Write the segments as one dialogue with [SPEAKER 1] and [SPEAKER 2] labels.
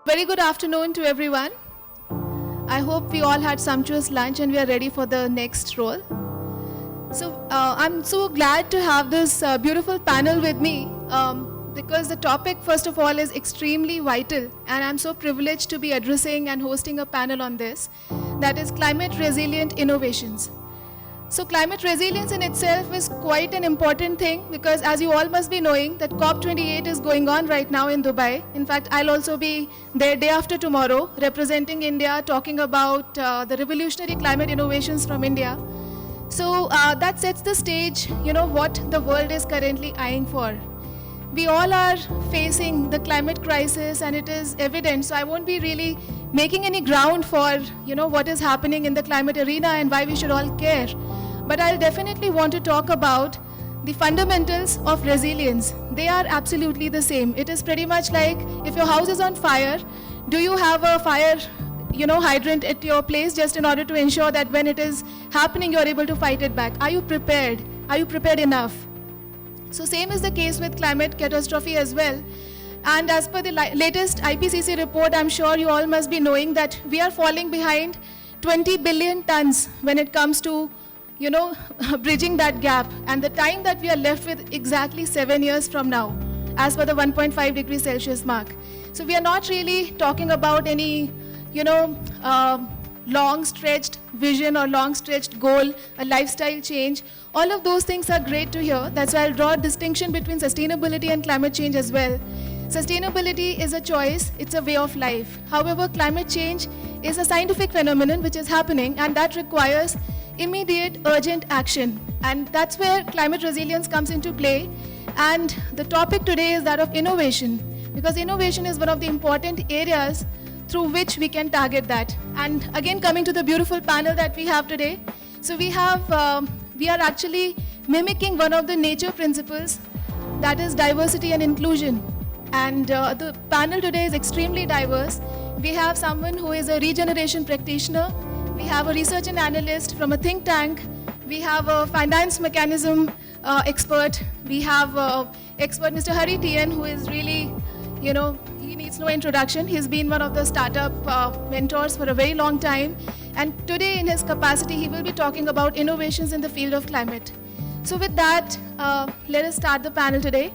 [SPEAKER 1] Very good afternoon to everyone. I hope we all had sumptuous lunch and we are ready for the next role. So I'm so glad to have this beautiful panel with me because the topic, first of all, is extremely vital, and I'm so privileged to be addressing and hosting a panel on this, that is climate resilient innovations. So climate resilience in itself is quite an important thing because, as you all must be knowing, that COP28 is going on right now in Dubai. In fact, I'll also be there day after tomorrow representing India, talking about the revolutionary climate innovations from India. So that sets the stage, what the world is currently eyeing for. We all are facing the climate crisis and it is evident, so I won't be really making any ground for, what is happening in the climate arena and why we should all care. But I'll definitely want to talk about the fundamentals of resilience. They are absolutely the same. It is pretty much like if your house is on fire, do you have a fire hydrant at your place just in order to ensure that when it is happening, you're able to fight it back? Are you prepared? Are you prepared enough? So same is the case with climate catastrophe as well. And as per the latest IPCC report, I'm sure you all must be knowing that we are falling behind 20 billion tons when it comes to bridging that gap. And the time that we are left with exactly 7 years from now, as per the 1.5 degrees Celsius mark. So we are not really talking about any, long-stretched vision or long-stretched goal, a lifestyle change. All of those things are great to hear. That's why I'll draw a distinction between sustainability and climate change as well. Sustainability is a choice, it's a way of life. However, climate change is a scientific phenomenon which is happening, and that requires immediate, urgent action. And that's where climate resilience comes into play. And the topic today is that of innovation, because innovation is one of the important areas through which we can target that. And again, coming to the beautiful panel that we have today. So we are actually mimicking one of the nature principles, that is diversity and inclusion. And the panel today is extremely diverse. We have someone who is a regeneration practitioner. We have a research and analyst from a think tank. We have a finance mechanism expert. We have expert Mr. Hari TN, who is really, he needs no introduction. He's been one of the startup mentors for a very long time. And today in his capacity, he will be talking about innovations in the field of climate. So with that, let us start the panel today.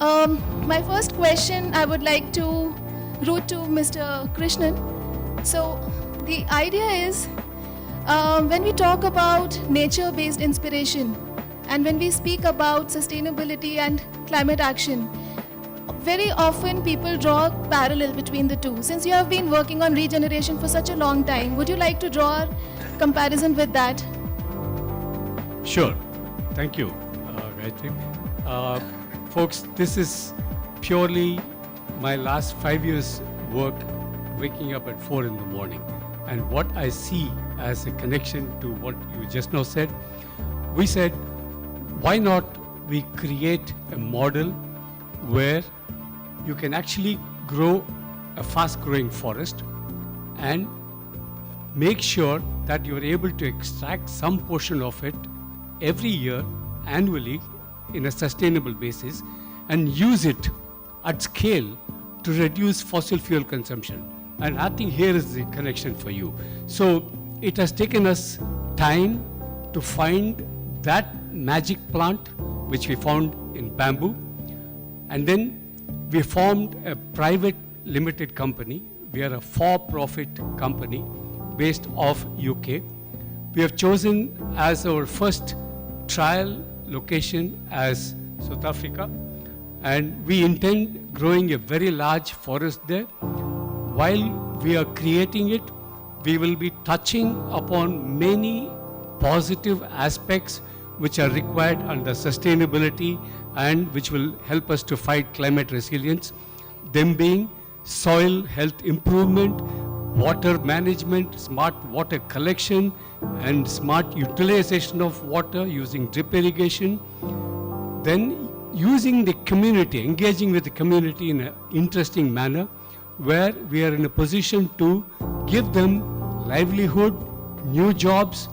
[SPEAKER 1] My first question I would like to route to Mr. Krishnan. So the idea is, when we talk about nature-based inspiration and when we speak about sustainability and climate action, very often people draw a parallel between the two. Since you have been working on regeneration for such a long time, would you like to draw a comparison with that?
[SPEAKER 2] Sure. Thank you, Gayatri. Folks, this is purely my last 5 years' work waking up at 4 in the morning. And what I see as a connection to what you just now said, we said, why not we create a model where you can actually grow a fast-growing forest and make sure that you're able to extract some portion of it every year, annually, in a sustainable basis, and use it at scale to reduce fossil fuel consumption. And I think here is the connection for you. So it has taken us time to find that magic plant, which we found in bamboo. And then we formed a private limited company. We are a for-profit company based off UK. We have chosen as our first trial location as South Africa. And we intend growing a very large forest there. While we are creating it, we will be touching upon many positive aspects which are required under sustainability and which will help us to fight climate resilience. Them being soil health improvement, water management, smart water collection, and smart utilization of water using drip irrigation. Then using the community, engaging with the community in an interesting manner, where we are in a position to give them livelihood, new jobs.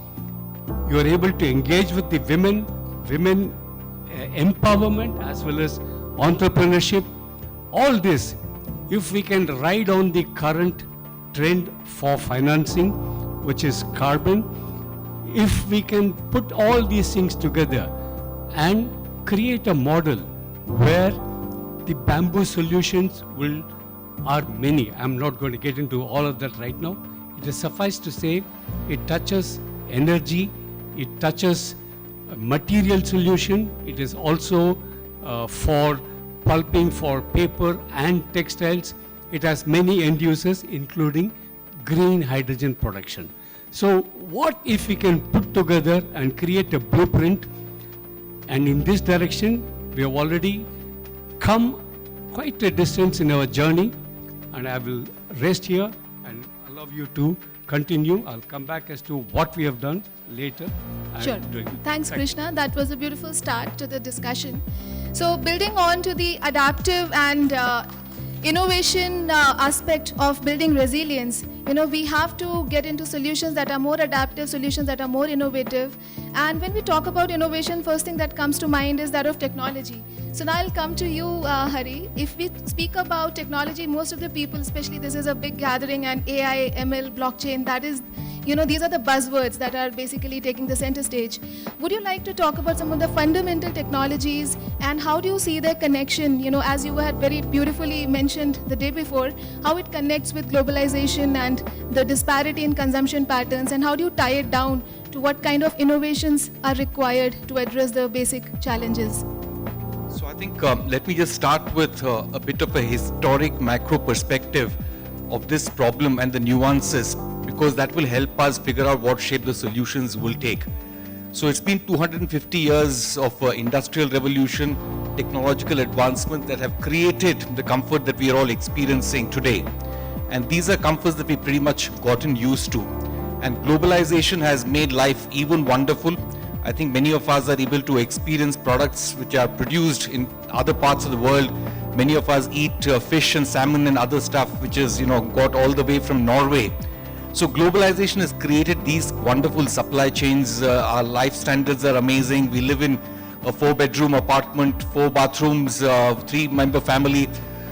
[SPEAKER 2] You are able to engage with the women empowerment as well as entrepreneurship. All this if we can ride on the current trend for financing, which is carbon, if we can put all these things together and create a model where the bamboo solutions are many. I'm not going to get into all of that right now. It is suffice to say, it touches energy, it touches material solution, it is also for pulping for paper and textiles. It has many end users, including green hydrogen production. So what if we can put together and create a blueprint, and in this direction, we have already come quite a distance in our journey, and I will rest here and allow you to continue. I'll come back as to what we have done later.
[SPEAKER 1] Sure. Thanks, Krishna. That was a beautiful start to the discussion. So building on to the adaptive and innovation aspect of building resilience, we have to get into solutions that are more adaptive, solutions that are more innovative. And when we talk about innovation, first thing that comes to mind is that of technology. So now I'll come to you, Hari. If we speak about technology, most of the people, especially this is a big gathering, and AI, ML, blockchain, that is, these are the buzzwords that are basically taking the center stage. Would you like to talk about some of the fundamental technologies and how do you see their connection, as you had very beautifully mentioned the day before, how it connects with globalization and the disparity in consumption patterns, and how do you tie it down to what kind of innovations are required to address the basic challenges?
[SPEAKER 3] So I think let me just start with a bit of a historic macro perspective of this problem and the nuances, because that will help us figure out what shape the solutions will take. So it's been 250 years of industrial revolution, technological advancement that have created the comfort that we are all experiencing today. And these are comforts that we've pretty much gotten used to. And globalization has made life even wonderful. I think many of us are able to experience products which are produced in other parts of the world. Many of us eat fish and salmon and other stuff which is, got all the way from Norway. So globalization has created these wonderful supply chains. Our life standards are amazing. We live in a 4-bedroom apartment, 4 bathrooms, 3-member family.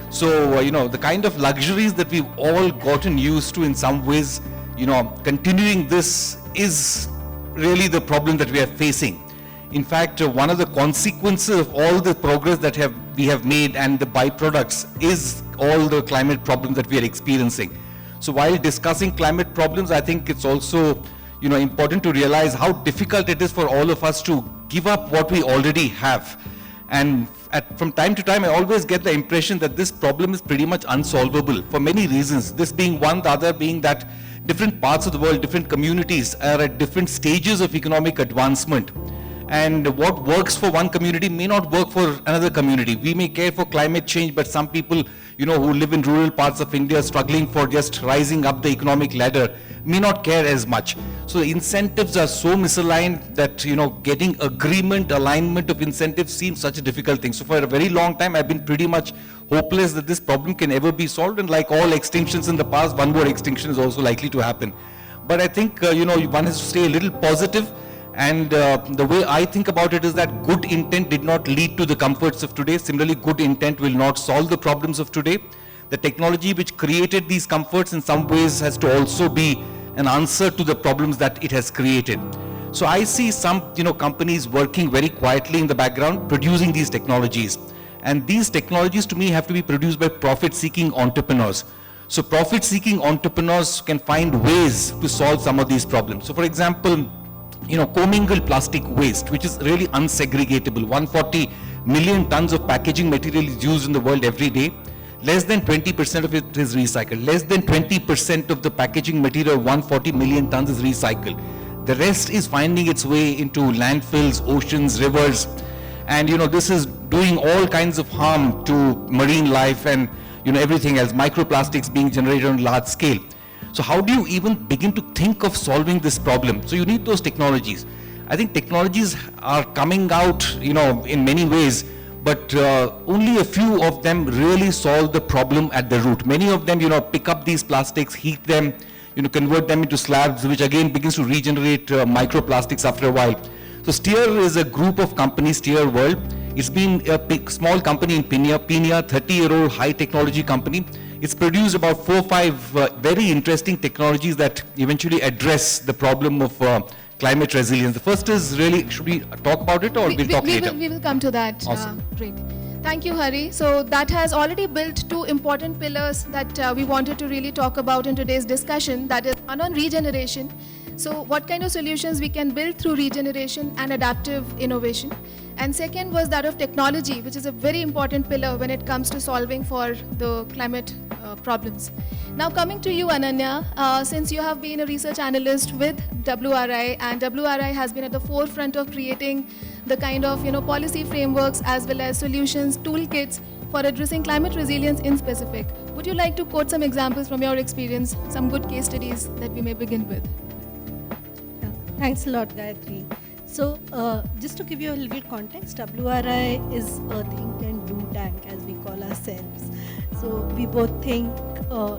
[SPEAKER 3] So, the kind of luxuries that we've all gotten used to in some ways, continuing this is really the problem that we are facing. In fact, one of the consequences of all the progress that we have made and the byproducts is all the climate problems that we are experiencing. So while discussing climate problems, I think it's also, important to realize how difficult it is for all of us to give up what we already have. And from time to time, I always get the impression that this problem is pretty much unsolvable for many reasons. This being one, the other being that different parts of the world, different communities are at different stages of economic advancement. And what works for one community may not work for another community. We may care for climate change, but some people, who live in rural parts of India struggling for just rising up the economic ladder may not care as much. So the incentives are so misaligned that, getting agreement, alignment of incentives seems such a difficult thing. So for a very long time, I've been pretty much hopeless that this problem can ever be solved. And like all extinctions in the past, one more extinction is also likely to happen. But I think, one has to stay a little positive. And the way I think about it is that good intent did not lead to the comforts of today. Similarly, good intent will not solve the problems of today. The technology which created these comforts in some ways has to also be an answer to the problems that it has created. So I see some companies working very quietly in the background, producing these technologies. And these technologies to me have to be produced by profit-seeking entrepreneurs. So profit-seeking entrepreneurs can find ways to solve some of these problems. So for example, commingled plastic waste, which is really unsegregatable. 140 million tons of packaging material is used in the world every day. Less than 20% of it is recycled. Less than 20% of the packaging material, 140 million tons, is recycled. The rest is finding its way into landfills, oceans, rivers. And this is doing all kinds of harm to marine life and everything else, microplastics being generated on large scale. So how do you even begin to think of solving this problem? So you need those technologies. I think technologies are coming out, in many ways, but only a few of them really solve the problem at the root. Many of them, pick up these plastics, heat them, convert them into slabs, which again begins to regenerate microplastics after a while. So Steer is a group of companies, Steer World. It's been a small company in Pune, 30-year-old high technology company. it's produced about 4 or 5 very interesting technologies that eventually address the problem of climate resilience. The first is really, should we talk about it or we'll talk later?
[SPEAKER 1] We will come to that.
[SPEAKER 3] Awesome.
[SPEAKER 1] Great. Thank you, Hari. So that has already built 2 important pillars that we wanted to really talk about in today's discussion. That is one on regeneration. So what kind of solutions we can build through regeneration and adaptive innovation. And second was that of technology, which is a very important pillar when it comes to solving for the climate problems. Now coming to you, Ananya, since you have been a research analyst with WRI, and WRI has been at the forefront of creating the kind of policy frameworks as well as solutions, toolkits for addressing climate resilience in specific. Would you like to quote some examples from your experience, some good case studies that we may begin with?
[SPEAKER 4] Thanks a lot, Gayatri. So, just to give you a little context, WRI is a think and do tank, as we call ourselves. So, we both think,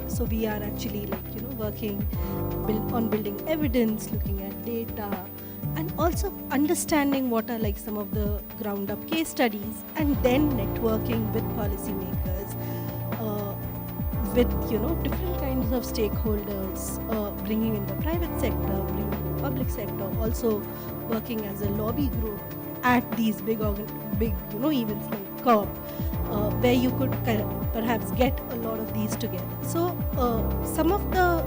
[SPEAKER 4] so we are actually working on building evidence, looking at data, and also understanding what are some of the ground up case studies, and then networking with policymakers, with different kinds of stakeholders, bringing in the private sector, bringing in the public sector, also working as a lobby group at these big events like COP, where you could perhaps get a lot of these together. So some of the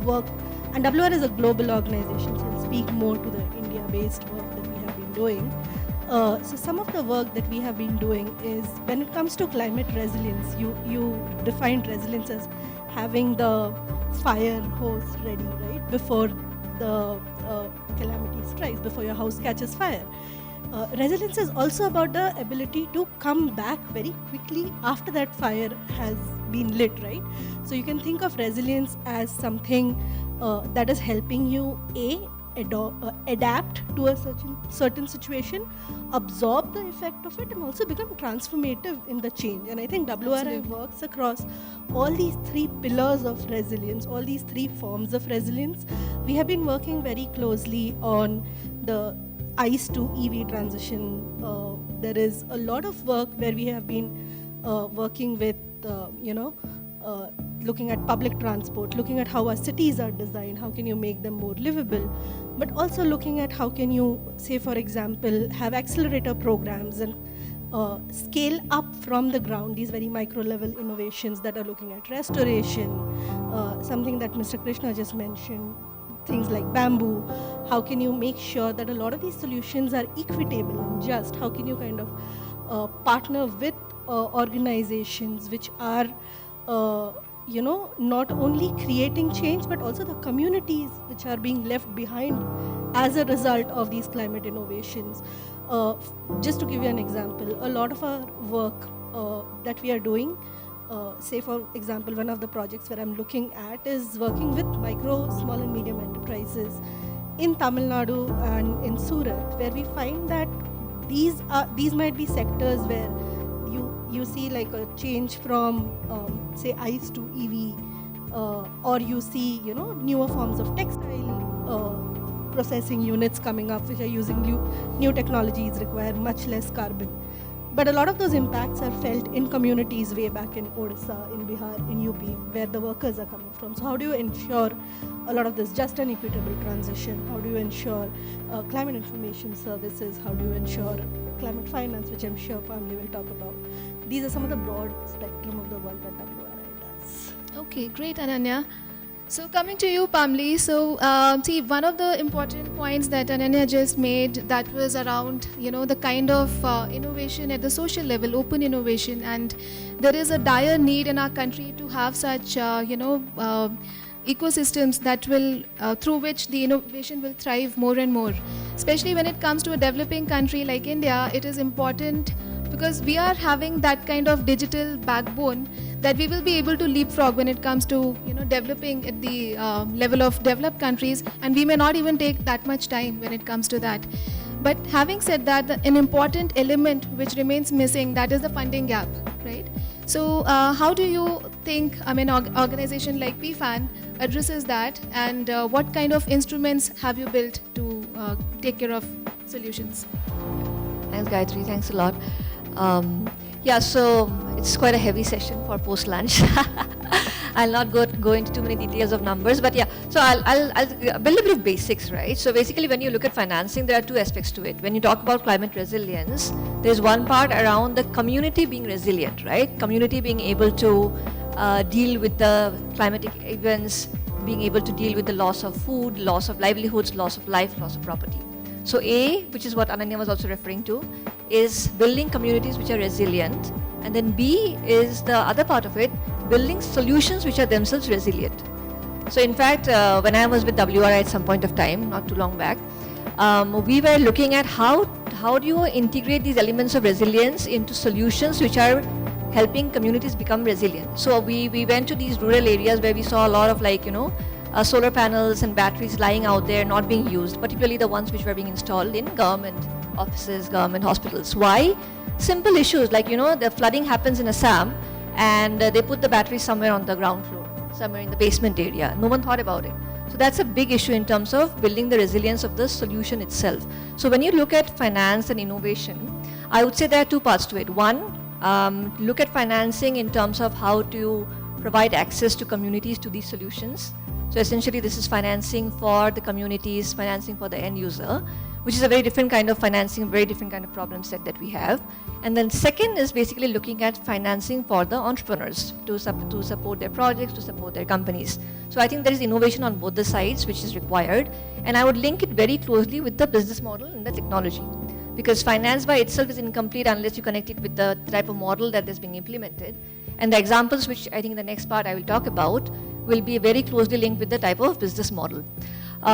[SPEAKER 4] work, and WR is a global organization, so I'll speak more to the India-based work that we have been doing. So some of the work that we have been doing is, when it comes to climate resilience, you defined resilience as having the fire hose ready, right, before the calamity strikes, before your house catches fire. Resilience is also about the ability to come back very quickly after that fire has been lit, right? So you can think of resilience as something that is helping you adapt to a certain situation, absorb the effect of it, and also become transformative in the change. And I think WRI works across all these 3 pillars of resilience, all these 3 forms of resilience. We have been working very closely on the ICE to EV transition. There is a lot of work where we have been working with, looking at public transport, looking at how our cities are designed, how can you make them more livable, but also looking at how can you, say for example, have accelerator programs and scale up from the ground these very micro level innovations that are looking at restoration, something that Mr. Krishna just mentioned, things like bamboo. How can you make sure that a lot of these solutions are equitable and just? How can you kind of partner with organizations which are not only creating change, but also the communities which are being left behind as a result of these climate innovations. Just to give you an example, a lot of our work that we are doing, say for example, one of the projects where I'm looking at is working with micro, small and medium enterprises in Tamil Nadu and in Surat, where we find that these might be sectors where you see like a change from say ICE to EV, or you see newer forms of textile processing units coming up which are using new technologies, require much less carbon. But a lot of those impacts are felt in communities way back in Odisha, in Bihar, in UP, where the workers are coming from. So how do you ensure a lot of this just and equitable transition? How do you ensure climate information services? How do you ensure climate finance, which I'm sure Pamli will talk about? These are some of the broad spectrum of the work that WRI does.
[SPEAKER 1] Okay, great, Ananya. So coming to you, Pamli, so see, one of the important points that Ananya just made, that was around, the kind of innovation at the social level, open innovation, and there is a dire need in our country to have such, ecosystems that will, through which the innovation will thrive more and more. Especially when it comes to a developing country like India, it is important because we are having that kind of digital backbone that we will be able to leapfrog when it comes to developing at the level of developed countries, and we may not even take that much time when it comes to that. But having said that, an important element which remains missing, that is the funding gap, right? So how do you think, organization like PFAN addresses that, and what kind of instruments have you built to take care of solutions?
[SPEAKER 5] Thanks, Gayatri. Thanks a lot. Yeah, so it's quite a heavy session for post-lunch. I'll not go into too many details of numbers, but yeah, so I'll build a bit of basics, right? So basically when you look at financing, there are two aspects to it. When you talk about climate resilience, there's one part around the community being resilient, right? Community being able to deal with the climatic events, being able to deal with the loss of food, loss of livelihoods, loss of life, loss of property. So A, which is what Ananya was also referring to, is building communities which are resilient. And then B is the other part of it, building solutions which are themselves resilient. So in fact, when I was with WRI at some point of time, not too long back, we were looking at how do you integrate these elements of resilience into solutions which are helping communities become resilient. So we went to these rural areas where we saw a lot of solar panels and batteries lying out there not being used, particularly the ones which were being installed in government offices, government hospitals. Why? Simple issues like, the flooding happens in Assam and they put the battery somewhere on the ground floor, somewhere in the basement area. No one thought about it. So that's a big issue in terms of building the resilience of the solution itself. So when you look at finance and innovation, I would say there are two parts to it. One, look at financing in terms of how to provide access to communities to these solutions. So essentially this is financing for the communities, financing for the end user, which is a very different kind of financing, very different kind of problem set that we have. And then second is basically looking at financing for the entrepreneurs to support their projects, to support their companies. So I think there is innovation on both the sides which is required, and I would link it very closely with the business model and the technology. Because finance by itself is incomplete unless you connect it with the type of model that is being implemented. And the examples which I think in the next part I will talk about will be very closely linked with the type of business model.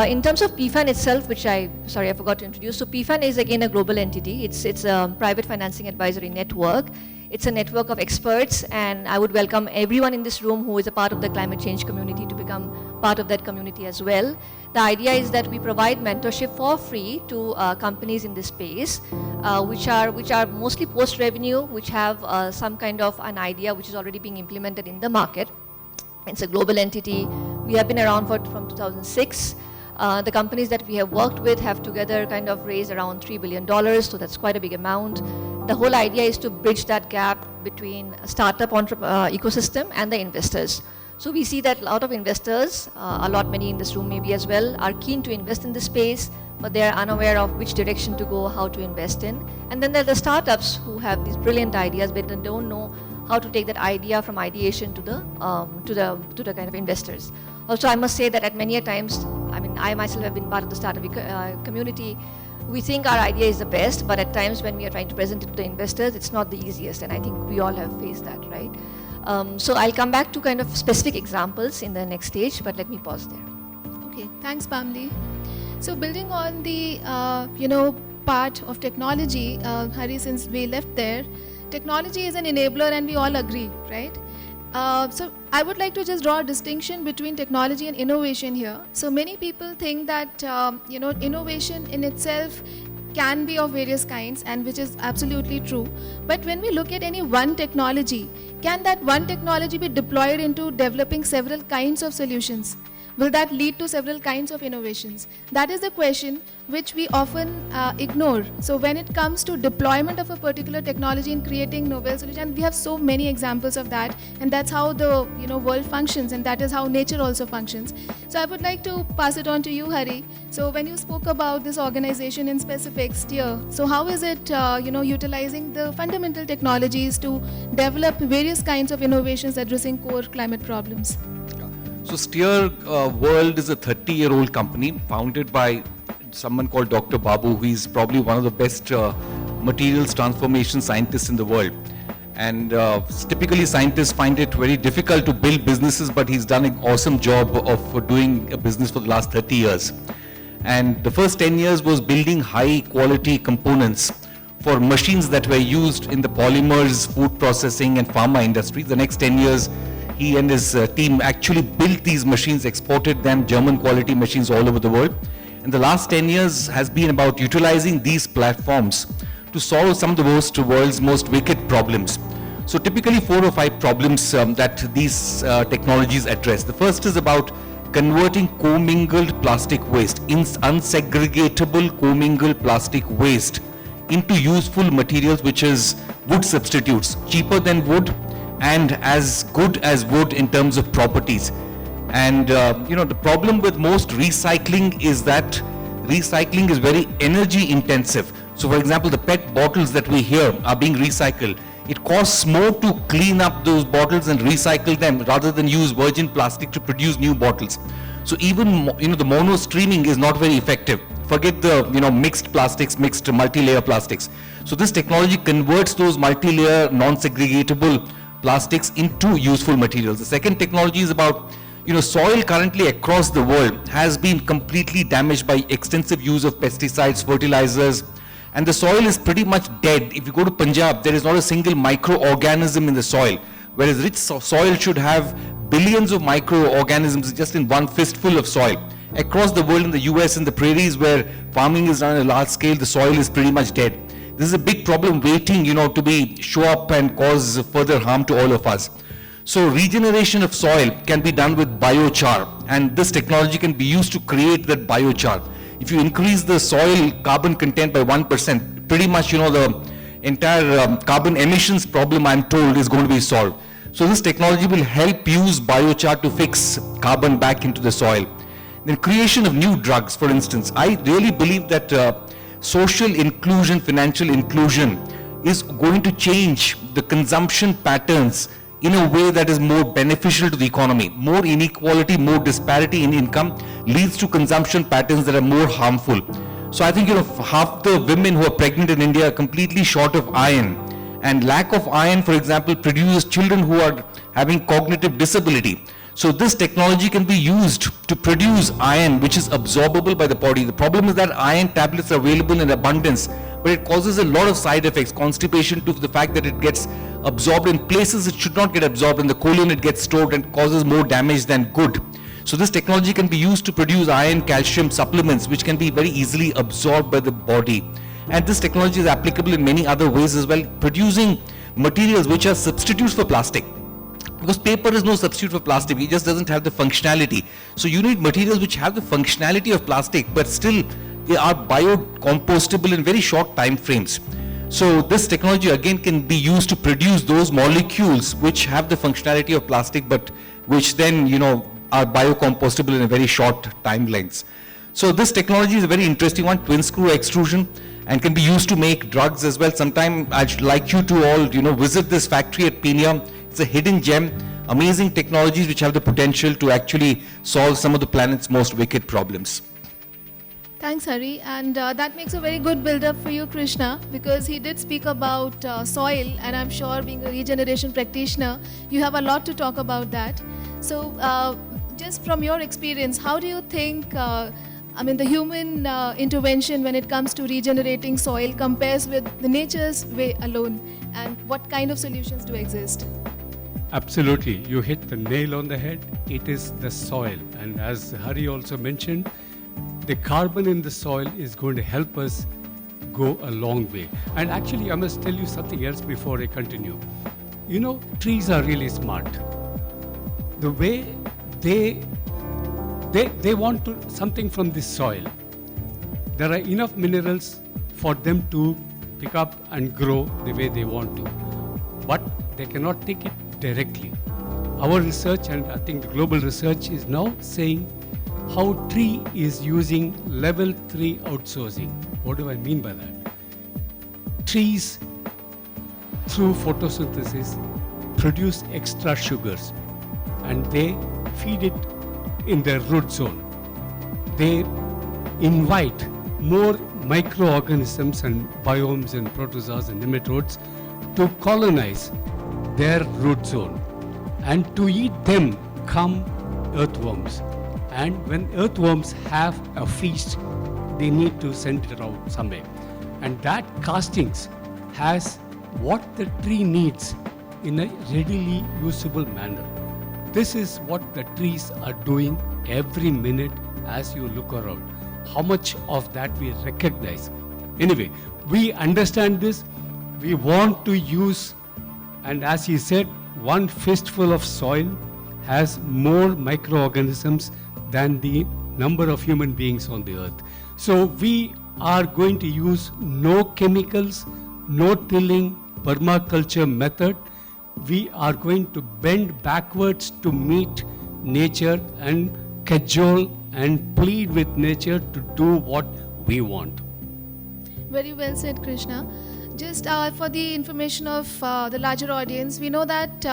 [SPEAKER 5] In terms of PFAN itself, which I forgot to introduce. So PFAN is again a global entity. It's a private financing advisory network. It's a network of experts, and I would welcome everyone in this room who is a part of the climate change community to become part of that community as well. The idea is that we provide mentorship for free to companies in this space, which are mostly post-revenue, which have some kind of an idea which is already being implemented in the market. It's a global entity. We have been around from 2006. The companies that we have worked with have together kind of raised around $3 billion, so that's quite a big amount. The whole idea is to bridge that gap between a startup ecosystem and the investors. So we see that a lot of investors, many in this room maybe as well, are keen to invest in this space, but they are unaware of which direction to go, how to invest in. And then there are the startups who have these brilliant ideas, but they don't know how to take that idea from ideation to the kind of investors. Also, I must say that at many a times, I myself have been part of the startup community. We think our idea is the best, but at times when we are trying to present it to the investors, it's not the easiest, and I think we all have faced that, right? So I'll come back to kind of specific examples in the next stage, but let me pause there.
[SPEAKER 1] Okay, thanks, Pamli. So building on the, part of technology, Hari, since we left there, technology is an enabler and we all agree, right? So I would like to just draw a distinction between technology and innovation here. So many people think that, innovation in itself can be of various kinds, and which is absolutely true. But when we look at any one technology, can that one technology be deployed into developing several kinds of solutions? Will that lead to several kinds of innovations? That is the question which we often ignore. So when it comes to deployment of a particular technology in creating novel solutions, and we have so many examples of that, and that's how the world functions, and that is how nature also functions. So I would like to pass it on to you, Hari. So when you spoke about this organization in specific, STEER, so how is it utilizing the fundamental technologies to develop various kinds of innovations addressing core climate problems?
[SPEAKER 3] So STEER World is a 30-year-old company founded by someone called Dr. Babu, who is probably one of the best materials transformation scientists in the world. And typically scientists find it very difficult to build businesses, but he's done an awesome job of doing a business for the last 30 years. And the first 10 years was building high quality components for machines that were used in the polymers, food processing and pharma industry. The next 10 years, he and his team actually built these machines, exported them, German quality machines all over the world. And the last 10 years has been about utilizing these platforms to solve some of the world's most wicked problems. So typically 4 or 5 problems that these technologies address. The first is about converting commingled plastic waste, unsegregatable commingled plastic waste into useful materials, which is wood substitutes, cheaper than wood and as good as wood in terms of properties. And the problem with most recycling is that recycling is very energy intensive. So for example, the PET bottles that we hear are being recycled. It costs more to clean up those bottles and recycle them rather than use virgin plastic to produce new bottles. So even the mono streaming is not very effective. Forget the mixed plastics, mixed multi-layer plastics. So this technology converts those multi-layer non-segregatable plastics into useful materials. The second technology is about soil currently across the world has been completely damaged by extensive use of pesticides, fertilizers, and the soil is pretty much dead. If you go to Punjab, there is not a single microorganism in the soil, whereas rich soil should have billions of microorganisms just in one fistful of soil. Across the world, in the US, in the prairies where farming is done on a large scale, the soil is pretty much dead. This is a big problem waiting, to show up and cause further harm to all of us. So regeneration of soil can be done with biochar, and this technology can be used to create that biochar. If you increase the soil carbon content by 1%, pretty much, the entire carbon emissions problem, I'm told, is going to be solved. So this technology will help use biochar to fix carbon back into the soil. Then creation of new drugs, for instance. I really believe that social inclusion, financial inclusion is going to change the consumption patterns in a way that is more beneficial to the economy. More inequality, more disparity in income leads to consumption patterns that are more harmful. So I think, half the women who are pregnant in India are completely short of iron. And lack of iron, for example, produces children who are having cognitive disability. So this technology can be used to produce iron, which is absorbable by the body. The problem is that iron tablets are available in abundance, but it causes a lot of side effects, constipation, to the fact that it gets absorbed in places it should not get absorbed. In the colon it gets stored and causes more damage than good. So this technology can be used to produce iron, calcium supplements, which can be very easily absorbed by the body. And this technology is applicable in many other ways as well, producing materials which are substitutes for plastic. Because paper is no substitute for plastic, it just doesn't have the functionality. So you need materials which have the functionality of plastic, but still they are biocompostable in very short time frames. So this technology again can be used to produce those molecules which have the functionality of plastic, but which then, are biocompostable in a very short timelines. So this technology is a very interesting one, twin screw extrusion, and can be used to make drugs as well. Sometime I'd like you to all, visit this factory at Penia. It's a hidden gem, amazing technologies which have the potential to actually solve some of the planet's most wicked problems.
[SPEAKER 1] Thanks, Hari. And that makes a very good build-up for you, Krishna, because he did speak about soil, and I'm sure being a regeneration practitioner, you have a lot to talk about that. So just from your experience, how do you think the human intervention when it comes to regenerating soil compares with the nature's way alone, and what kind of solutions do exist?
[SPEAKER 2] Absolutely, you hit the nail on the head. It is the soil, and as Hari also mentioned, the carbon in the soil is going to help us go a long way. And actually, I must tell you something else before I continue. Trees are really smart. The way they want something from this soil. There are enough minerals for them to pick up and grow the way they want to, but they cannot take it directly. Our research, and I think the global research, is now saying how tree is using level 3 outsourcing. What do I mean by that? Trees, through photosynthesis, produce extra sugars, and they feed it in their root zone. They invite more microorganisms and biomes and protozoas and nematodes to colonize their root zone, and to eat them come earthworms. And when earthworms have a feast, they need to send it out somewhere, and that castings has what the tree needs in a readily usable manner. This is what the trees are doing every minute as you look around. How much of that we recognize? Anyway, we understand this. We want to use, and as he said, one fistful of soil has more microorganisms than the number of human beings on the earth. So we are going to use no chemicals, no tilling, permaculture method, we are going to bend backwards to meet nature and cajole and plead with nature to do what we want.
[SPEAKER 1] Very well said, Krishna. Just for the information of the larger audience, we know that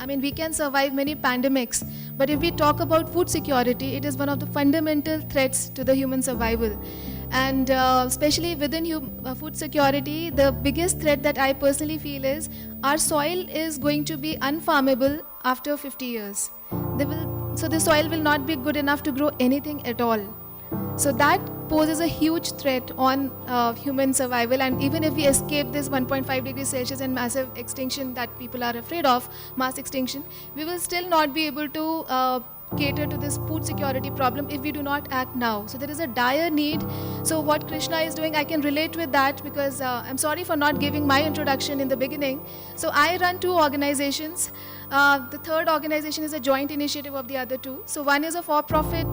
[SPEAKER 1] we can survive many pandemics, but if we talk about food security, it is one of the fundamental threats to the human survival. And especially within food security, the biggest threat that I personally feel is our soil is going to be unfarmable after 50 years. So the soil will not be good enough to grow anything at all. So that poses a huge threat on human survival, and even if we escape this 1.5 degrees Celsius and massive extinction that people are afraid of, mass extinction, we will still not be able to cater to this food security problem if we do not act now. So there is a dire need. So what Krishna is doing, I can relate with that, because I'm sorry for not giving my introduction in the beginning. So I run 2 organizations. The third organization is a joint initiative of the other 2. So one is a for-profit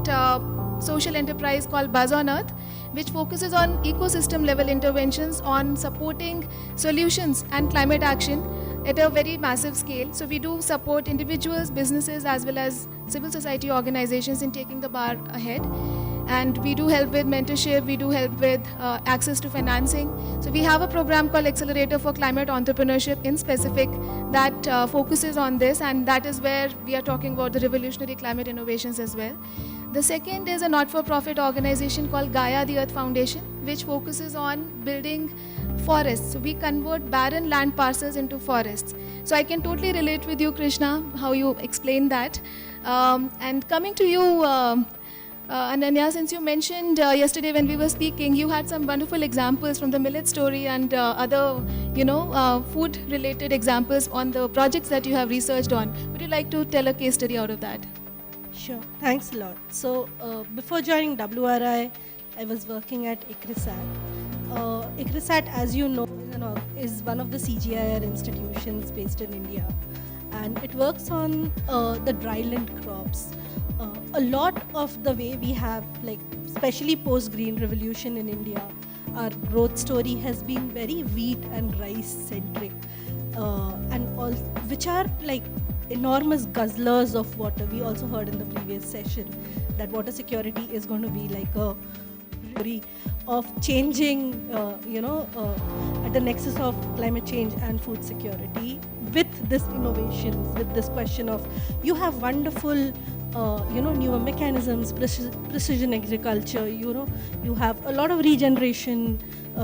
[SPEAKER 1] social enterprise called Buzz on Earth, which focuses on ecosystem level interventions on supporting solutions and climate action at a very massive scale. So we do support individuals, businesses, as well as civil society organizations in taking the bar ahead. And we do help with mentorship, we do help with access to financing. So we have a program called Accelerator for Climate Entrepreneurship in specific that focuses on this, and that is where we are talking about the revolutionary climate innovations as well. The second is a not-for-profit organization called Gaia the Earth Foundation, which focuses on building forests. So we convert barren land parcels into forests. So I can totally relate with you, Krishna, how you explained that. And coming to you, Ananya, since you mentioned yesterday when we were speaking, you had some wonderful examples from the millet story and other, food-related examples on the projects that you have researched on. Would you like to tell a case study out of that?
[SPEAKER 4] Sure, thanks a lot. So before joining WRI, I was working at ICRISAT. ICRISAT, as you know, is one of the CGIAR institutions based in India, and it works on the dryland crops. A lot of the way we have, especially post-Green Revolution in India, our growth story has been very wheat and rice-centric, and all, which are enormous guzzlers of water. We also heard in the previous session that water security is going to be like a story of changing, at the nexus of climate change and food security with this innovations, with this question of you have wonderful newer mechanisms, precision agriculture, you have a lot of regeneration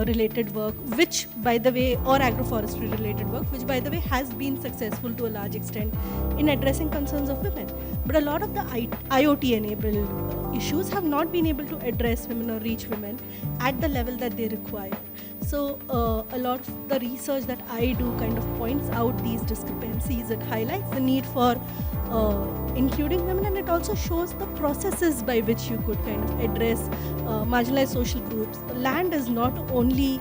[SPEAKER 4] related work, which by the way, or agroforestry related work, which by the way has been successful to a large extent in addressing concerns of women. But a lot of the IoT enabled issues have not been able to address women or reach women at the level that they require. So a lot of the research that I do kind of points out these discrepancies. It highlights the need for including women, and it also shows the processes by which you could kind of address marginalized social groups. Land is not only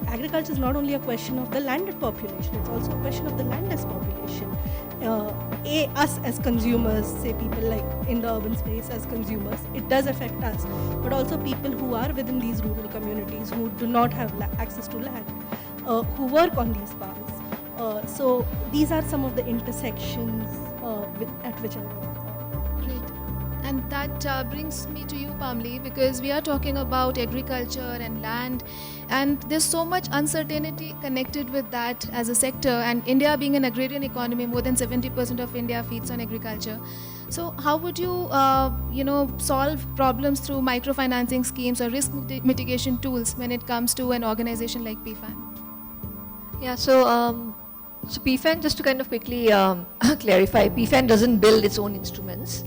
[SPEAKER 4] agriculture is not only a question of the landed population, it's also a question of the landless population. Us as consumers, say people in the urban space as consumers, it does affect us, but also people who are within these rural communities who do not have access to land, who work on these farms. So these are some of the intersections at which I work.
[SPEAKER 1] Great. And that brings me to you, Pamli, because we are talking about agriculture and land, and there's so much uncertainty connected with that as a sector, and India being an agrarian economy, more than 70% of India feeds on agriculture. So how would you, solve problems through microfinancing schemes or risk mitigation tools when it comes to an organization like PFAN?
[SPEAKER 5] Yeah, so PFAN, just to kind of quickly clarify, PFAN doesn't build its own instruments.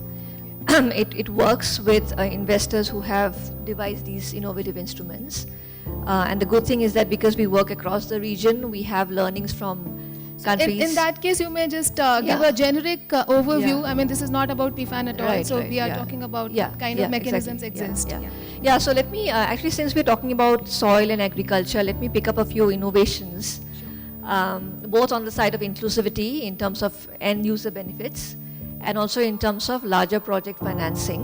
[SPEAKER 5] It works with investors who have devised these innovative instruments. And the good thing is that because we work across the region, we have learnings from countries.
[SPEAKER 1] In that case, you may just give a generic overview.
[SPEAKER 5] Yeah.
[SPEAKER 1] This is not about PFAN at all.
[SPEAKER 5] Right,
[SPEAKER 1] so
[SPEAKER 5] right,
[SPEAKER 1] we are
[SPEAKER 5] yeah.
[SPEAKER 1] talking about
[SPEAKER 5] Yeah,
[SPEAKER 1] kind
[SPEAKER 5] yeah,
[SPEAKER 1] of mechanisms
[SPEAKER 5] exactly.
[SPEAKER 1] exist.
[SPEAKER 5] Yeah, so let me, actually since we're talking about soil and agriculture, let me pick up a few innovations, both on the side of inclusivity in terms of end user benefits, and also in terms of larger project financing.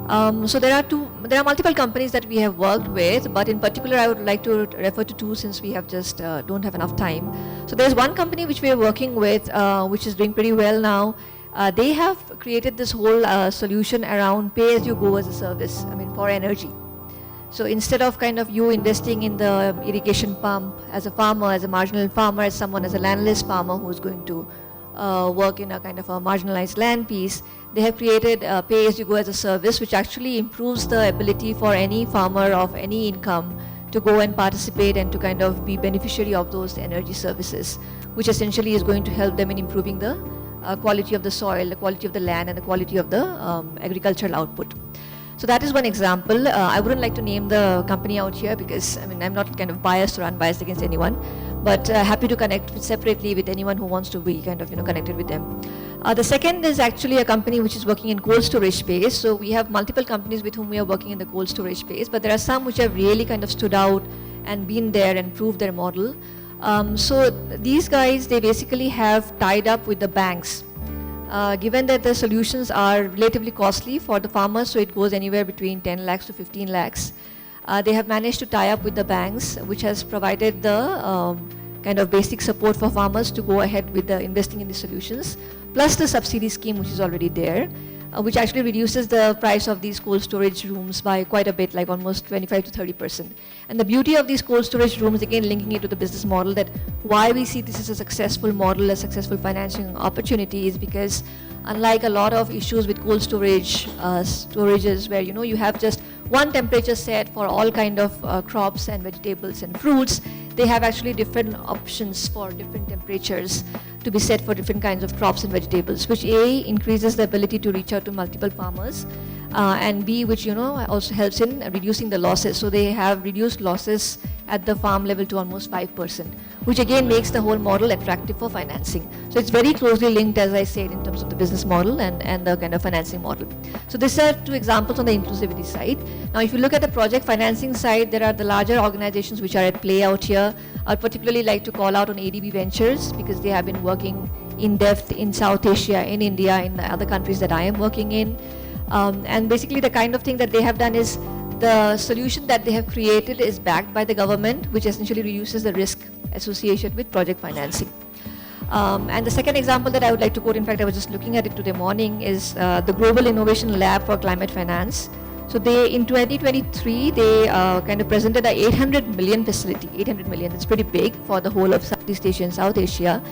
[SPEAKER 5] So there are multiple companies that we have worked with, but in particular I would like to refer to two since we have just don't have enough time. So there's one company which we are working with, which is doing pretty well now. They have created this whole solution around pay-as-you-go as a service, for energy. So instead of kind of you investing in the irrigation pump as a farmer, as a marginal farmer, as a landless farmer who's going to work in a kind of a marginalized land piece, they have created pay-as-you-go as a service, which actually improves the ability for any farmer of any income to go and participate and to kind of be beneficiary of those energy services, which essentially is going to help them in improving the quality of the soil, the quality of the land, and the quality of the agricultural output. So that is one example. I wouldn't like to name the company out here because I'm not kind of biased or unbiased against anyone, but happy to connect separately with anyone who wants to be kind of connected with them. The second is actually a company which is working in cold storage space. So we have multiple companies with whom we are working in the cold storage space, but there are some which have really kind of stood out and been there and proved their model. So these guys, they basically have tied up with the banks. Given that the solutions are relatively costly for the farmers, so it goes anywhere between 10 lakhs to 15 lakhs, they have managed to tie up with the banks, which has provided the kind of basic support for farmers to go ahead with the investing in the solutions, plus the subsidy scheme which is already there, which actually reduces the price of these cold storage rooms by quite a bit, like almost 25 to 30%. And the beauty of these cold storage rooms, again linking it to the business model, that why we see this as a successful model, a successful financing opportunity, is because unlike a lot of issues with cold storage storages where you have just one temperature set for all kind of crops and vegetables and fruits, they have actually different options for different temperatures to be set for different kinds of crops and vegetables, which A, increases the ability to reach out to multiple farmers, and B, which also helps in reducing the losses. So they have reduced losses at the farm level to almost 5%, which again makes the whole model attractive for financing. So it's very closely linked, as I said, in terms of the business model and the kind of financing model. So these are two examples on the inclusivity side. Now if you look at the project financing side, there are the larger organizations which are at play out here. I'd particularly like to call out on ADB Ventures because they have been working in depth in South Asia, in India, in the other countries that I am working in. And basically the kind of thing that they have done is the solution that they have created is backed by the government, which essentially reduces the risk associated with project financing. And the second example that I would like to quote, in fact I was just looking at it today morning, is the Global Innovation Lab for Climate Finance. So they, in 2023, they kind of presented a 800 million facility. 800 million, it's pretty big for the whole of Southeast Asia and South Asia.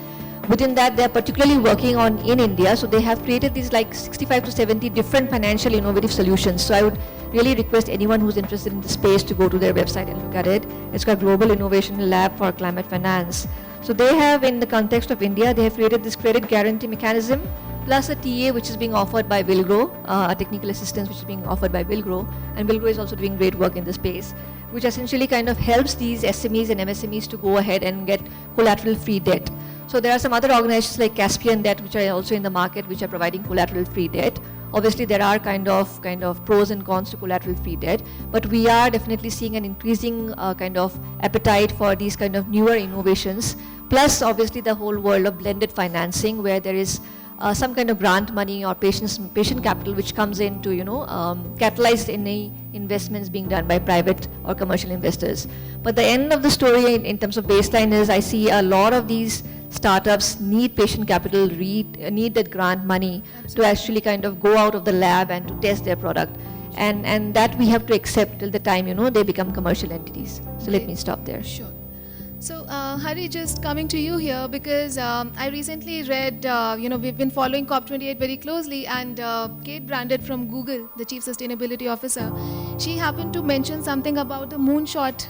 [SPEAKER 5] Within that, they're particularly working on in India. So they have created these like 65 to 70 different financial innovative solutions. So I would really request anyone who's interested in the space to go to their website and look at it. It's called Global Innovation Lab for Climate Finance. So they have, in the context of India, they have created this credit guarantee mechanism, plus a TA which is being offered by Wilgrow, a technical assistance which is being offered by Wilgrow. And Wilgrow is also doing great work in this space, which essentially kind of helps these SMEs and MSMEs to go ahead and get collateral-free debt. So there are some other organizations like Caspian Debt, which are also in the market, which are providing collateral-free debt. Obviously, there are kind of pros and cons to collateral-free debt, but we are definitely seeing an increasing kind of appetite for these kind of newer innovations. Plus, obviously, the whole world of blended financing, where there is some kind of grant money or patient capital which comes in to catalyze any investments being done by private or commercial investors. But the end of the story in terms of baseline is I see a lot of these startups need patient capital, need that grant money to actually kind of go out of the lab and to test their product. And that we have to accept till the time they become commercial entities. So let me stop there.
[SPEAKER 1] Sure. So, Hari, just coming to you here because I recently read, we've been following COP28 very closely, and Kate Branded from Google, the Chief Sustainability Officer, she happened to mention something about the moonshot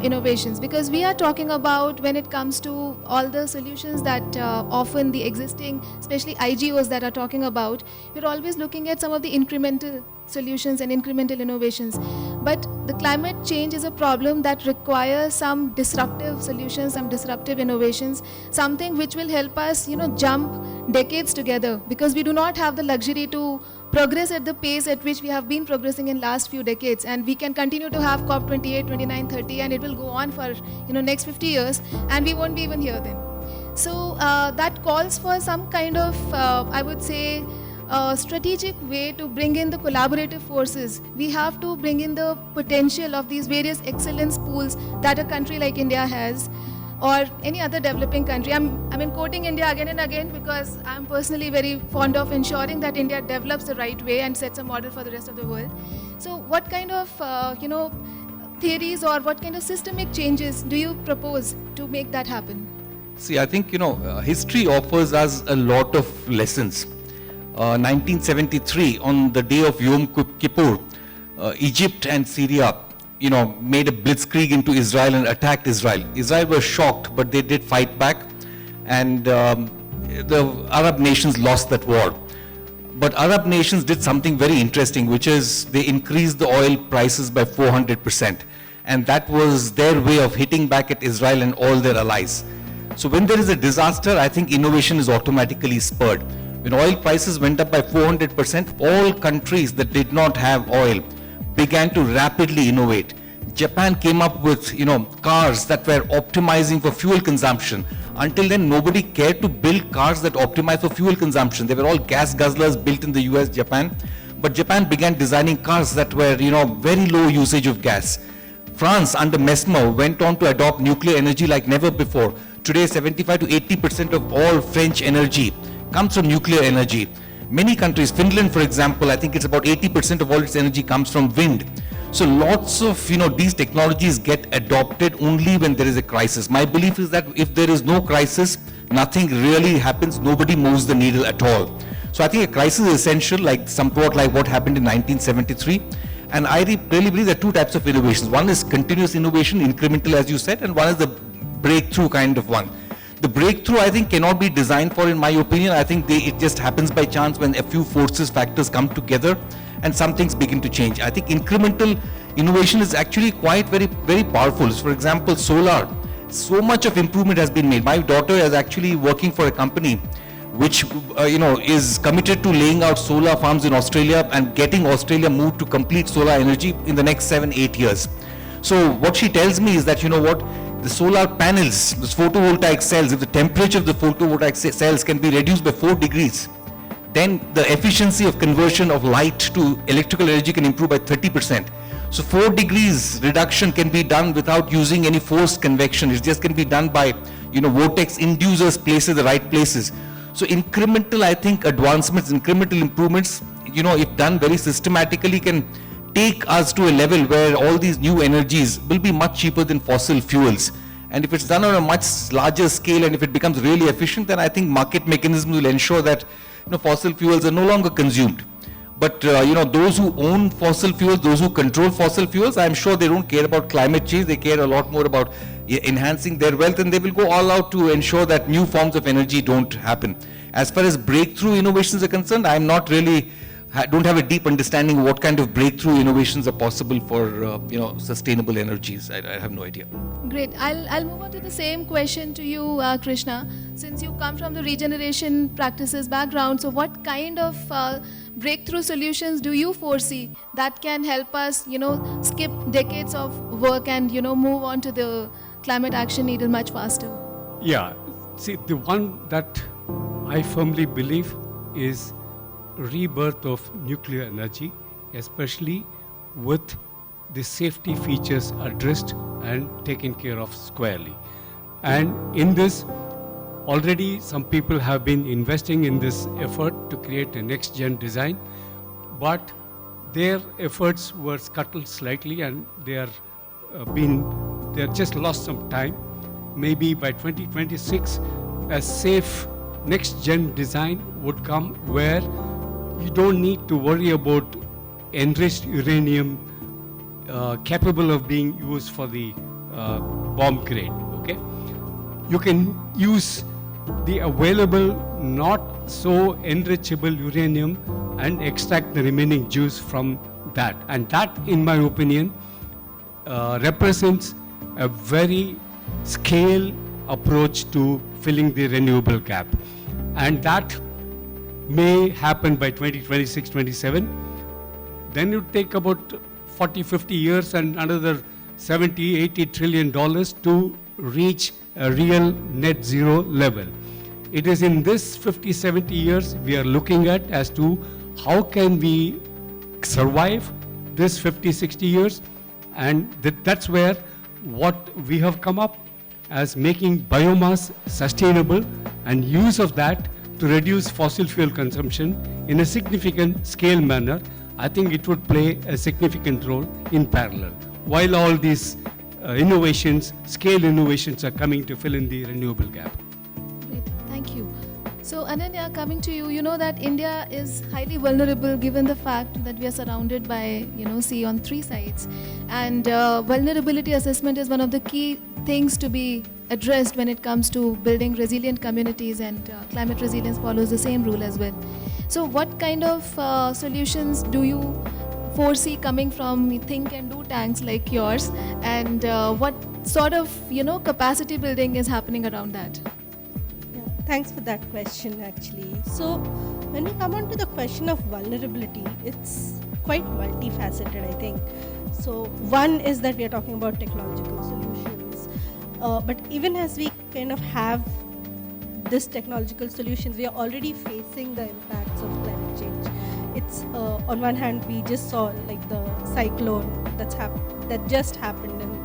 [SPEAKER 1] innovations, because we are talking about, when it comes to all the solutions that often the existing, especially IGOs that are talking about, we're always looking at some of the incremental solutions and incremental innovations. But the climate change is a problem that requires some disruptive solutions, some disruptive innovations, something which will help us, jump decades together, because we do not have the luxury to progress at the pace at which we have been progressing in last few decades, and we can continue to have COP28, 29, 30, and it will go on for next 50 years, and we won't be even here then. So that calls for some kind of, I would say, a strategic way to bring in the collaborative forces. We have to bring in the potential of these various excellence pools that a country like India has, or any other developing country. I'm quoting India again and again because I'm personally very fond of ensuring that India develops the right way and sets a model for the rest of the world. So what kind of, theories or what kind of systemic changes do you propose to make that happen?
[SPEAKER 3] See, I think, history offers us a lot of lessons. 1973, on the day of Yom Kippur, Egypt and Syria, made a blitzkrieg into Israel and attacked Israel. Israel was shocked, but they did fight back, and the Arab nations lost that war. But Arab nations did something very interesting, which is they increased the oil prices by 400%. And that was their way of hitting back at Israel and all their allies. So when there is a disaster, I think innovation is automatically spurred. When oil prices went up by 400%, all countries that did not have oil began to rapidly innovate. Japan came up with, cars that were optimizing for fuel consumption. Until then, nobody cared to build cars that optimize for fuel consumption. They were all gas guzzlers built in the US, Japan. But Japan began designing cars that were, very low usage of gas. France, under Mesmer, went on to adopt nuclear energy like never before. Today, 75 to 80% of all French energy comes from nuclear energy. Many countries, Finland, for example, I think it's about 80% of all its energy comes from wind. So lots of, these technologies get adopted only when there is a crisis. My belief is that if there is no crisis, nothing really happens, nobody moves the needle at all. So I think a crisis is essential, somewhat like what happened in 1973. And I really believe there are two types of innovations. One is continuous innovation, incremental as you said, and one is the breakthrough kind of one. The breakthrough, I think, cannot be designed for, in my opinion. I think it just happens by chance when a few factors come together and some things begin to change. I think incremental innovation is actually quite very, very powerful. So for example, solar, so much of improvement has been made. My daughter is actually working for a company which is committed to laying out solar farms in Australia and getting Australia moved to complete solar energy in the next 7-8 years. So what she tells me is that, the solar panels, the photovoltaic cells, if the temperature of the photovoltaic cells can be reduced by 4 degrees, then the efficiency of conversion of light to electrical energy can improve by 30%. So 4 degrees reduction can be done without using any forced convection. It just can be done by, vortex inducers placed at the right places. So incremental, I think, advancements, incremental improvements, if done very systematically, can take us to a level where all these new energies will be much cheaper than fossil fuels. And if it's done on a much larger scale and if it becomes really efficient, then I think market mechanisms will ensure that fossil fuels are no longer consumed. But those who own fossil fuels, those who control fossil fuels, I'm sure they don't care about climate change. They care a lot more about enhancing their wealth, and they will go all out to ensure that new forms of energy don't happen. As far as breakthrough innovations are concerned, I'm not really don't have a deep understanding of what kind of breakthrough innovations are possible for sustainable energies. I have no idea.
[SPEAKER 1] Great. I'll move on to the same question to you, Krishna. Since you come from the regeneration practices background, so what kind of breakthrough solutions do you foresee that can help us, skip decades of work and, move on to the climate action needle much faster?
[SPEAKER 2] Yeah. See, the one that I firmly believe is rebirth of nuclear energy, especially with the safety features addressed and taken care of squarely. And in this, already some people have been investing in this effort to create a next-gen design, but their efforts were scuttled slightly and they are just lost some time. Maybe by 2026, a safe next-gen design would come where you don't need to worry about enriched uranium capable of being used for the bomb grade, okay? You can use the available not so enrichable uranium and extract the remaining juice from that. And that, in my opinion, represents a very scale approach to filling the renewable gap. And that may happen by 2026, 27. Then it take about 40, 50 years and another 70, 80 trillion dollars to reach a real net zero level. It is in this 50, 70 years we are looking at as to how can we survive this 50, 60 years, and that's where what we have come up as making biomass sustainable and use of that to reduce fossil fuel consumption in a significant scale manner. I think it would play a significant role in parallel. While all these innovations, scale innovations are coming to fill in the renewable gap.
[SPEAKER 1] Great, thank you. So Ananya, coming to you, you know that India is highly vulnerable given the fact that we are surrounded by, sea on three sides. And vulnerability assessment is one of the key things to be addressed when it comes to building resilient communities, and climate resilience follows the same rule as well. So what kind of solutions do you foresee coming from think and do tanks like yours, and what sort of capacity building is happening around that?
[SPEAKER 4] Yeah, thanks for that question actually. So when we come on to the question of vulnerability, it's quite multifaceted, I think. So one is that we are talking about technological solutions, but even as we kind of have this technological solutions, we are already facing the impacts of climate change. It's on one hand, we just saw like the cyclone that just happened in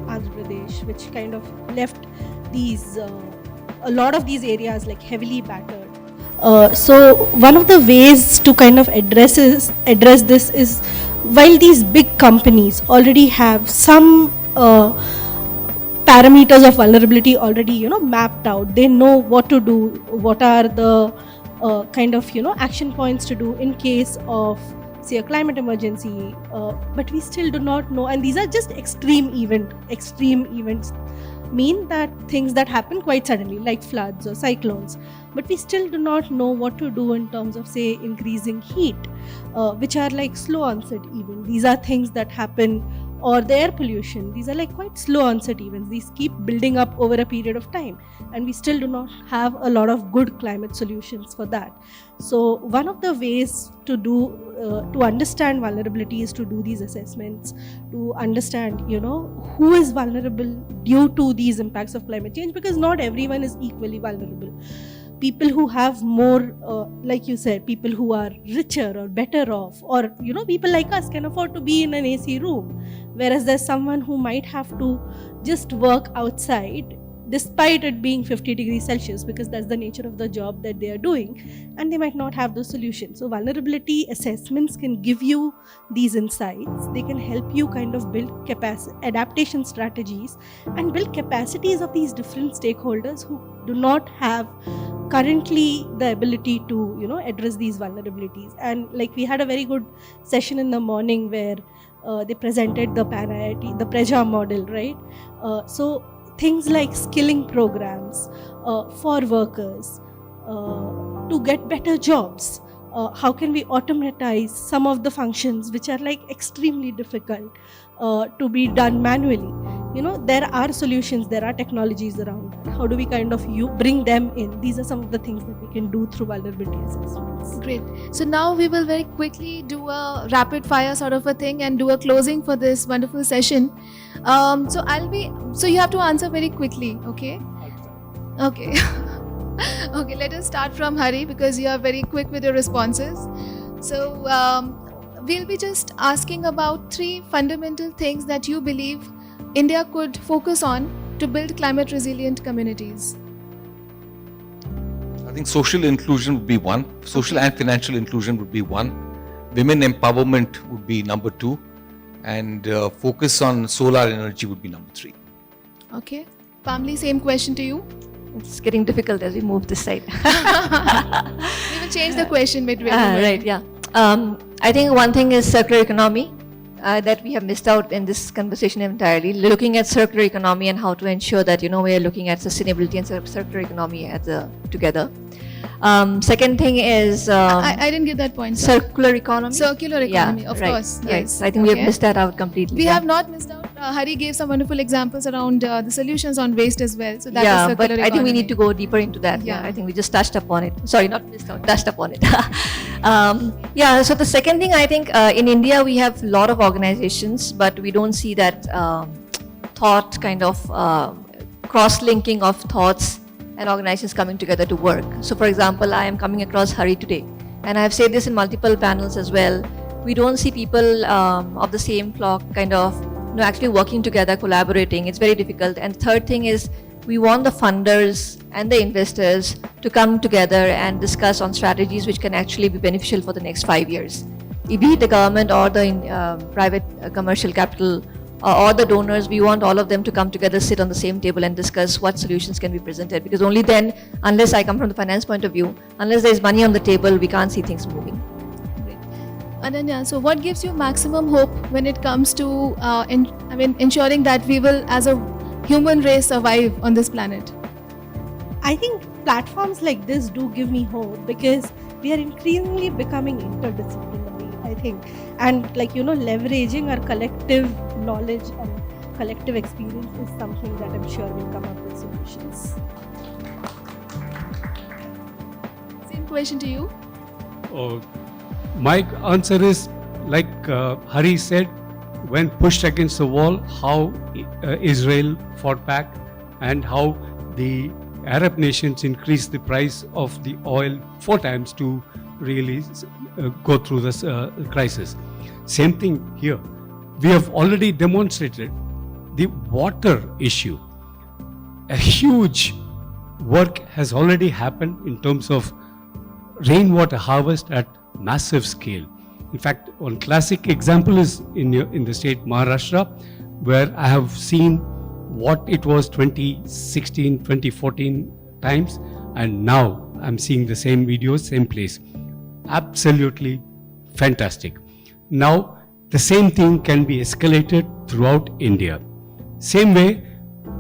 [SPEAKER 4] Andhra Pradesh, which kind of left these a lot of these areas like heavily battered. So one of the ways to kind of address this is, while these big companies already have some parameters of vulnerability already mapped out, they know what to do, what are the kind of action points to do in case of say a climate emergency, but we still do not know, and these are just extreme events mean that things that happen quite suddenly like floods or cyclones, but we still do not know what to do in terms of say increasing heat, which are like slow onset events. These are things that happen, or the air pollution, these are like quite slow onset events. These keep building up over a period of time, and we still do not have a lot of good climate solutions for that. So one of the ways to do to understand vulnerability is to do these assessments, to understand who is vulnerable due to these impacts of climate change, because not everyone is equally vulnerable. People who have more, like you said, people who are richer or better off, or people like us can afford to be in an AC room, whereas there's someone who might have to just work outside despite it being 50 degrees Celsius, because that's the nature of the job that they are doing, and they might not have those solutions. So vulnerability assessments can give you these insights. They can help you kind of build adaptation strategies and build capacities of these different stakeholders who do not have currently the ability to address these vulnerabilities. And like we had a very good session in the morning where they presented the pan-IIT, the Preja model, right? So things like skilling programs for workers to get better jobs. How can we automatize some of the functions which are like extremely difficult to be done manually? There are solutions, there are technologies around. How do we kind of bring them in? These are some of the things that we can do through vulnerability assessments.
[SPEAKER 1] Great. So now we will very quickly do a rapid fire sort of a thing and do a closing for this wonderful session. So you have to answer very quickly, okay? Okay. Okay, let us start from Hari, because you are very quick with your responses. So we'll be just asking about 3 fundamental things that you believe India could focus on to build climate resilient communities.
[SPEAKER 3] I think social inclusion would be one. Social and financial inclusion would be one. Women empowerment would be number 2. And focus on solar energy would be number 3.
[SPEAKER 1] Okay. Pamli, same question to you.
[SPEAKER 5] It's getting difficult as we move this side.
[SPEAKER 1] We will change the question midway.
[SPEAKER 5] Right, yeah. I think one thing is circular economy that we have missed out in this conversation entirely. Looking at circular economy and how to ensure that we are looking at sustainability and circular economy together. Second thing is
[SPEAKER 1] I didn't get that point. Sir.
[SPEAKER 5] Circular economy.
[SPEAKER 1] Circular economy,
[SPEAKER 5] yeah,
[SPEAKER 1] of
[SPEAKER 5] right,
[SPEAKER 1] course.
[SPEAKER 5] Right.
[SPEAKER 1] Yes.
[SPEAKER 5] I think we have missed that out completely.
[SPEAKER 1] We have not missed out. Hari gave some wonderful examples around the solutions on waste as well. So that is circular
[SPEAKER 5] but
[SPEAKER 1] economy.
[SPEAKER 5] I think we need to go deeper into that.
[SPEAKER 1] Yeah.
[SPEAKER 5] I think we just touched upon it. Sorry, not missed out, touched upon it. So the second thing, I think in India we have a lot of organizations, but we don't see that thought kind of cross-linking of thoughts and organizations coming together to work. So for example, I am coming across Hari today, and I have said this in multiple panels as well. We don't see people of the same flock kind of actually working together, collaborating. It's very difficult. And third thing is, we want the funders and the investors to come together and discuss on strategies which can actually be beneficial for the next 5 years. Be it the government or the private commercial capital or the donors, we want all of them to come together, sit on the same table and discuss what solutions can be presented. Because only then, unless I come from the finance point of view, unless there's money on the table, we can't see things moving.
[SPEAKER 1] Ananya, so what gives you maximum hope when it comes to ensuring that we will, as a human race, survive on this planet?
[SPEAKER 4] I think platforms like this do give me hope because we are increasingly becoming interdisciplinary, I think. And leveraging our collective knowledge and collective experience is something that I'm sure will come up with solutions.
[SPEAKER 1] Same question to you.
[SPEAKER 2] My answer is, like Hari said, when pushed against the wall, how Israel fought back and how the Arab nations increased the price of the oil 4 times to really go through this crisis. Same thing here. We have already demonstrated the water issue. A huge work has already happened in terms of rainwater harvest at massive scale. In fact, one classic example is in the state Maharashtra, where I have seen what it was 2016, 2014 times, and now I'm seeing the same videos, same place. Absolutely fantastic. Now, the same thing can be escalated throughout India. Same way,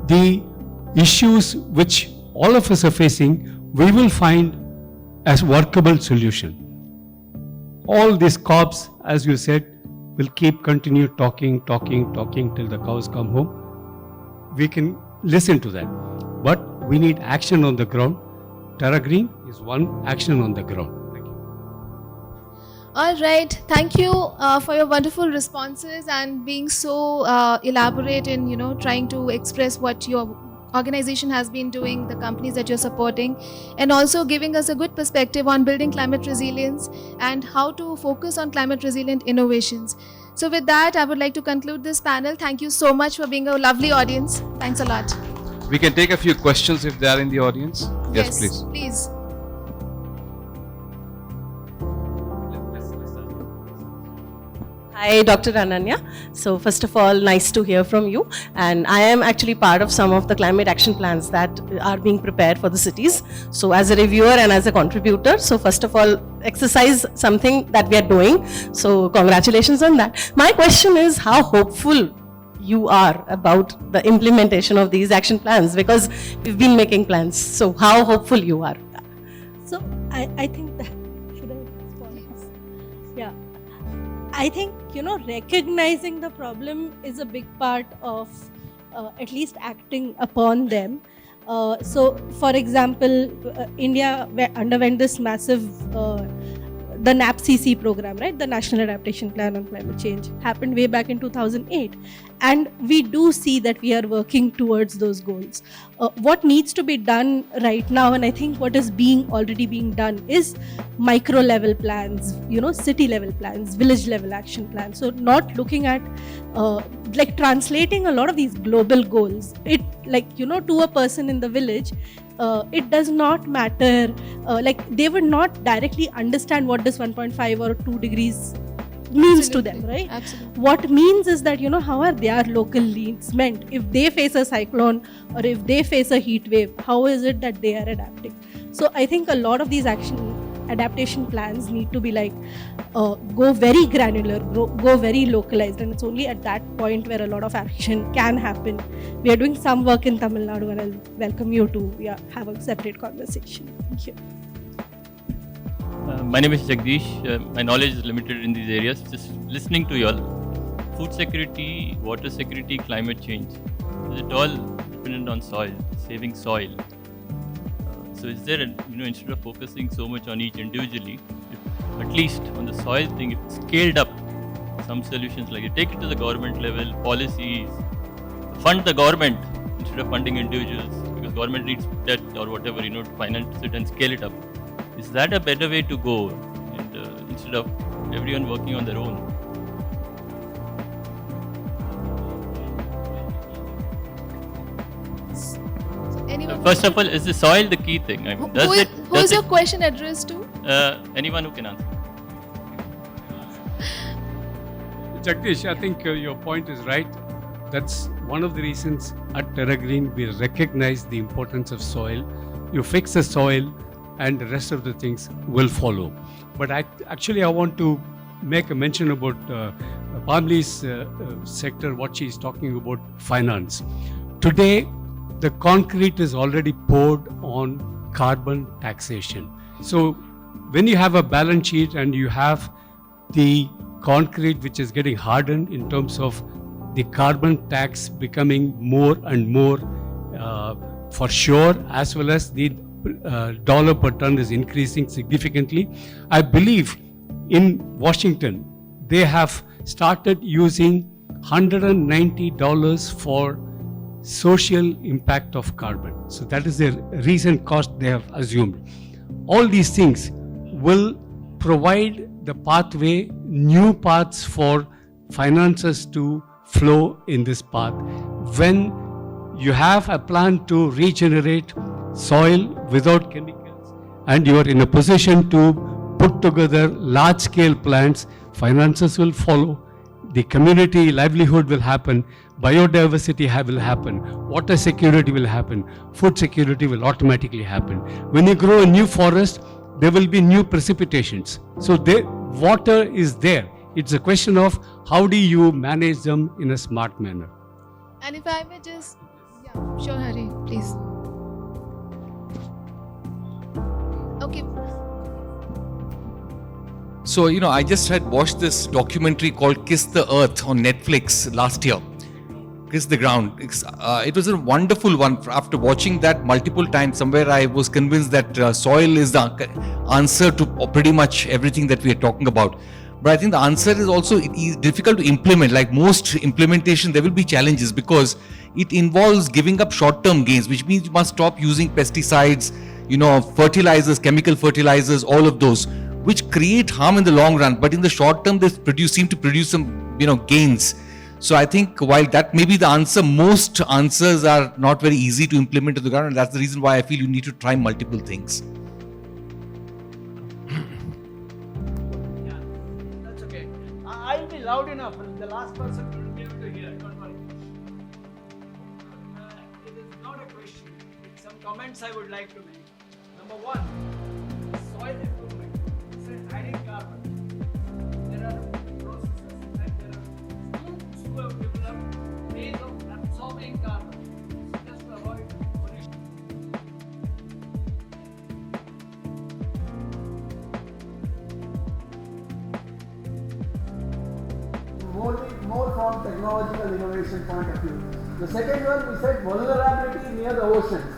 [SPEAKER 2] the issues which all of us are facing, we will find as workable solution. All these cops, as you said, will continue talking till the cows come home. We can listen to that, but we need action on the ground. Tara Green is one action on the ground. Thank you.
[SPEAKER 1] All right. Thank you for your wonderful responses and being so elaborate in trying to express what your organization has been doing, the companies that you're supporting, and also giving us a good perspective on building climate resilience and how to focus on climate resilient innovations. So with that, I would like to conclude this panel. Thank you so much for being a lovely audience. Thanks a lot.
[SPEAKER 3] We can take a few questions if they are in the audience. Yes, please.
[SPEAKER 1] Please.
[SPEAKER 6] Hi, Dr. Ananya. So first of all, nice to hear from you. And I am actually part of some of the climate action plans that are being prepared for the cities. So as a reviewer and as a contributor, so first of all, exercise something that we are doing. So congratulations on that. My question is how hopeful you are about the implementation of these action plans, because we've been making plans. So how hopeful you are?
[SPEAKER 4] So I think that, should I respond? Yeah. I think, recognizing the problem is a big part of at least acting upon them. So, for example, India underwent this massive, the NAPCC program, right? The National Adaptation Plan on Climate Change happened way back in 2008. And we do see that we are working towards those goals. What needs to be done right now, and I think what is already being done, is micro level plans, city level plans, village level action plans. So not looking at translating a lot of these global goals. It to a person in the village, it does not matter. They would not directly understand what this 1.5 or 2 degrees means to them, right?
[SPEAKER 1] Absolutely.
[SPEAKER 4] What means is that, how are their local needs meant? If they face a cyclone or if they face a heat wave, how is it that they are adapting? So I think a lot of these adaptation plans need to be go very granular, go very localized, and it's only at that point where a lot of action can happen. We are doing some work in Tamil Nadu, and I'll welcome you to have a separate conversation. Thank you.
[SPEAKER 7] My name is Jagdish. My knowledge is limited in these areas. Just listening to you all, food security, water security, climate change, is it all dependent on soil, saving soil? So is there, instead of focusing so much on each individually, if at least on the soil thing, if it's scaled up, some solutions like you take it to the government level, policies, fund the government instead instead of funding individuals because government needs debt or whatever, to finance it and scale it up. Is that a better way to go? And instead of everyone working on their own.
[SPEAKER 1] Anyone?
[SPEAKER 7] First of all, is the soil the key thing? I mean,
[SPEAKER 1] Who is your question addressed to?
[SPEAKER 7] Anyone who can answer.
[SPEAKER 2] Jagdish, I think your point is right. That's one of the reasons at Terra Green we recognize the importance of soil. You fix the soil and the rest of the things will follow. But I want to make a mention about Pamli's sector, what she's talking about, finance. Today, the concrete is already poured on carbon taxation. So when you have a balance sheet and you have the concrete which is getting hardened in terms of the carbon tax becoming more and more for sure, as well as the dollar per ton is increasing significantly. I believe in Washington, they have started using $190 for social impact of carbon. So that is the recent cost they have assumed. All these things will provide the pathway, new paths for finances to flow in this path. When you have a plan to regenerate soil without chemicals and you are in a position to put together large-scale plants, finances will follow, the community livelihood will happen, biodiversity will happen, water security will happen, food security will automatically happen. When you grow a new forest, there will be new precipitations. So water is there. It's a question of how do you manage them in a smart manner.
[SPEAKER 1] And if I may just, sure, Hari, please. Okay.
[SPEAKER 3] So, I just had watched this documentary called Kiss the Earth on Netflix last year. Kiss the Ground. It was a wonderful one. After watching that multiple times, somewhere I was convinced that soil is the answer to pretty much everything that we are talking about. But I think the answer is also difficult to implement. Like most implementation, there will be challenges because it involves giving up short-term gains, which means you must stop using pesticides, fertilizers, chemical fertilizers, all of those, which create harm in the long run. But in the short term, they seem to produce some, gains. So I think while that may be the answer, most answers are not very easy to implement to the ground. And that's the reason why I feel you need to try multiple things.
[SPEAKER 8] That's okay. I'll be loud enough. The last person will be able to hear. Don't worry. It is not a question. It's some comments I would like to make. Number one, soil improvement. It's adding carbon. There are processes and there are groups who have developed ways of absorbing carbon just to avoid pollution. More from technological innovation point of view. The second one, we said vulnerability near the oceans.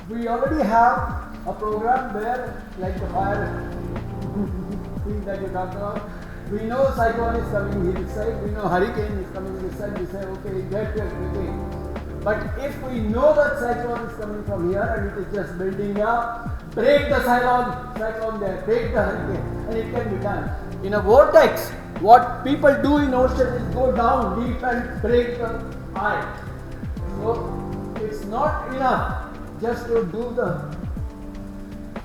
[SPEAKER 8] We already have a program where, like the fire thing that you talked about, we know cyclone is coming this side, we know hurricane is coming this side, we say, okay, get your hurricane. But if we know that cyclone is coming from here and it is just building up, break the cyclone there, break the hurricane, and it can be done. In a vortex, what people do in ocean is go down deep and break the eye. So it's not enough just to do the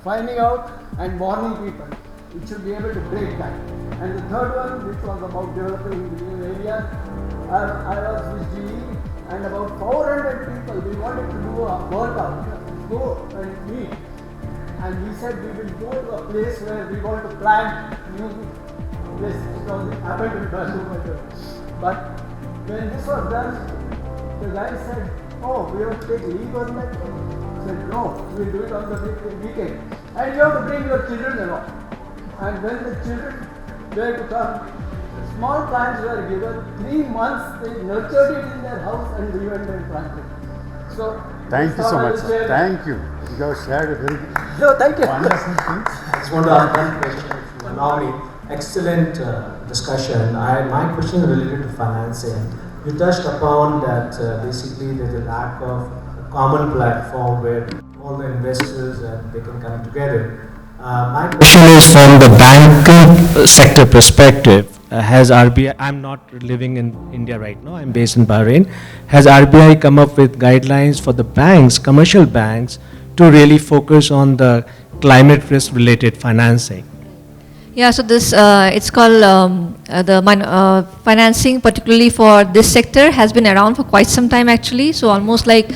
[SPEAKER 8] finding out and warning people. It should be able to break that. And the third one, which was about developing new areas, I was with GE and about 400 people, we wanted to do a workout, go and meet. And we said we will go to a place where we want to plant new places because it happened to be Bangalore. But when this was done, the guy said, oh, we have to take leave on that day. I said, no, we'll do it on the weekend. And you have to bring your children along. And when the children were to come, small plants were given. 3 months they nurtured it in their house and we went and planted. So
[SPEAKER 9] thank you so much, sir. Thank you. You have shared a very
[SPEAKER 8] thank you.
[SPEAKER 9] wonderful thing.
[SPEAKER 10] I just want to ask one question. If you allow me. Excellent discussion. My question is related to financing. You touched upon that basically there's a lack of a common platform where all the investors and they can come together. My question is from the banking sector perspective. Has RBI, I'm not living in India right now, I'm based in Bahrain. Has RBI come up with guidelines for the banks, commercial banks, to really focus on the climate risk related financing?
[SPEAKER 5] Yeah, so this, it's called financing, particularly for this sector, has been around for quite some time actually. So almost like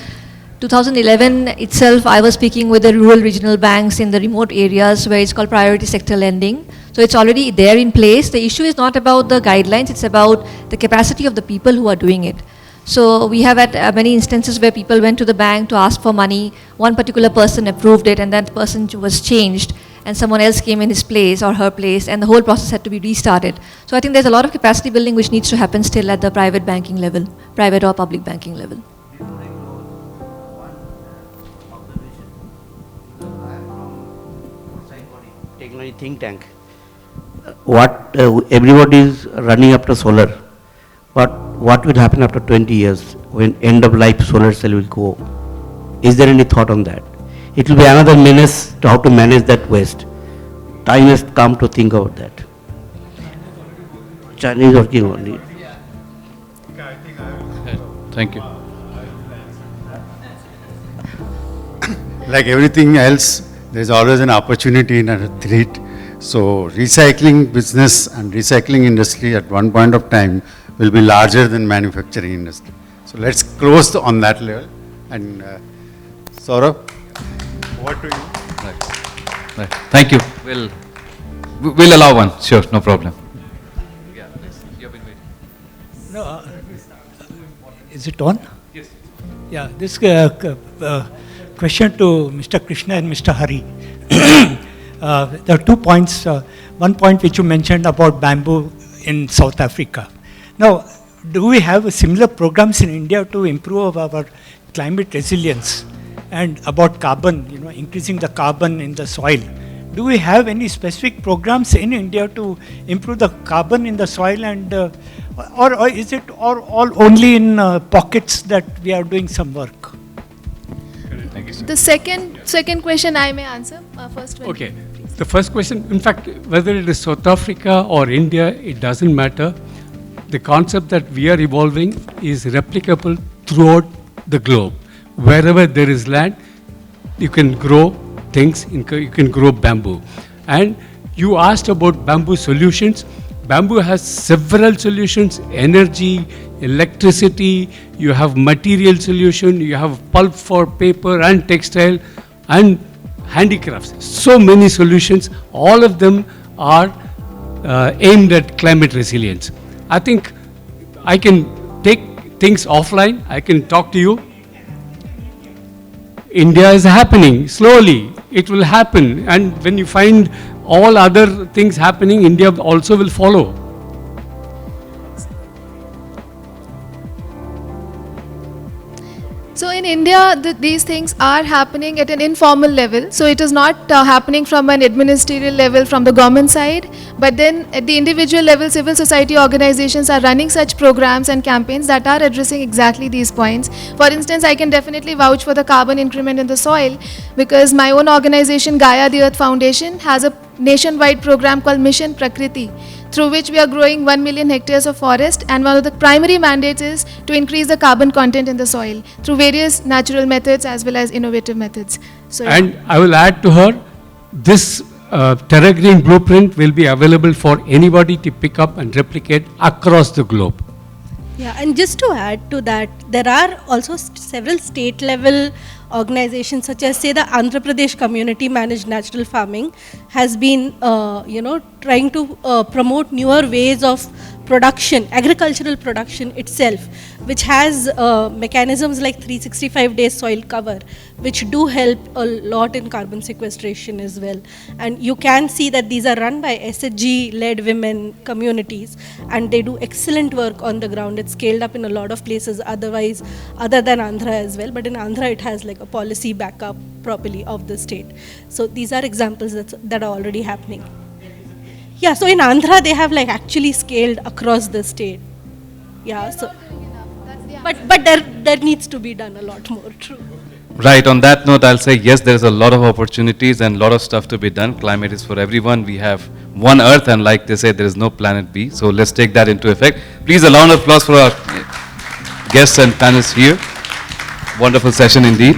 [SPEAKER 5] 2011 itself, I was speaking with the rural regional banks in the remote areas where it's called priority sector lending. So it's already there in place. The issue is not about the guidelines, it's about the capacity of the people who are doing it. So we have had many instances where people went to the bank to ask for money, one particular person approved it and that person was changed and someone else came in his place or her place and the whole process had to be restarted. So I think there's a lot of capacity building which needs to happen still at the private banking level, private or public banking level.
[SPEAKER 11] Technology think tank. What everybody is running after solar, but what will happen after 20 years when end of life solar cell will go? Is there any thought on that? It will be another menace to how to manage that waste. Time has come to think about that. Chinese working on it.
[SPEAKER 3] Thank you.
[SPEAKER 9] Like everything else, there's always an opportunity and a threat. So recycling business and recycling industry at one point of time will be larger than manufacturing industry. So let's close on that level. And Saurabh, over to you.
[SPEAKER 3] Right. Thank you. We'll allow one. Sure, no problem. Yeah, please. You've been waiting.
[SPEAKER 12] No, is it on?
[SPEAKER 3] Yes.
[SPEAKER 12] Yeah, this question to Mr. Krishna and Mr. Hari. There are 2 points. One point which you mentioned about bamboo in South Africa. Now, do we have similar programs in India to improve our climate resilience and about carbon, increasing the carbon in the soil? Do we have any specific programs in India to improve the carbon in the soil and or is it all only in pockets that we are doing some work?
[SPEAKER 3] Thank you, sir.
[SPEAKER 1] The second question I may answer. First one.
[SPEAKER 2] Okay. The first question, in fact, whether it is South Africa or India, it doesn't matter. The concept that we are evolving is replicable throughout the globe. Wherever there is land, you can grow things, you can grow bamboo. And you asked about bamboo solutions. Bamboo has several solutions: energy, electricity, you have material solution, you have pulp for paper and textile and handicrafts. So many solutions, all of them are aimed at climate resilience. I think I can take things offline, I can talk to you. India is happening slowly, it will happen, and when you find all other things happening, India also will follow.
[SPEAKER 1] So in India, these things are happening at an informal level. So it is not happening from an administrative level from the government side, but then at the individual level, civil society organizations are running such programs and campaigns that are addressing exactly these points. For instance, I can definitely vouch for the carbon increment in the soil because my own organization, Gaia the Earth Foundation, has a nationwide program called Mission Prakriti, through which we are growing 1 million hectares of forest, and one of the primary mandates is to increase the carbon content in the soil through various natural methods as well as innovative methods. So,
[SPEAKER 2] And I will add to her, this Terra Green blueprint will be available for anybody to pick up and replicate across the globe.
[SPEAKER 4] Yeah, and just to add to that, there are also several state level organizations such as say the Andhra Pradesh Community Managed Natural Farming has been trying to promote newer ways of production, agricultural production itself, which has mechanisms like 365 days soil cover, which do help a lot in carbon sequestration as well. And you can see that these are run by SHG-led women communities, and they do excellent work on the ground. It's scaled up in a lot of places otherwise, other than Andhra as well, but in Andhra it has like a policy backup properly of the state. So these are examples that are already happening. Yeah, so in Andhra they have like actually scaled across the state. Yeah, so but there needs to be done a lot more. True.
[SPEAKER 3] Right, on that note, I'll say yes, there's a lot of opportunities and a lot of stuff to be done. Climate is for everyone. We have one Earth, and like they say, there is no planet B. So let's take that into effect. Please, a round of applause for our guests and panelists here. Wonderful session indeed.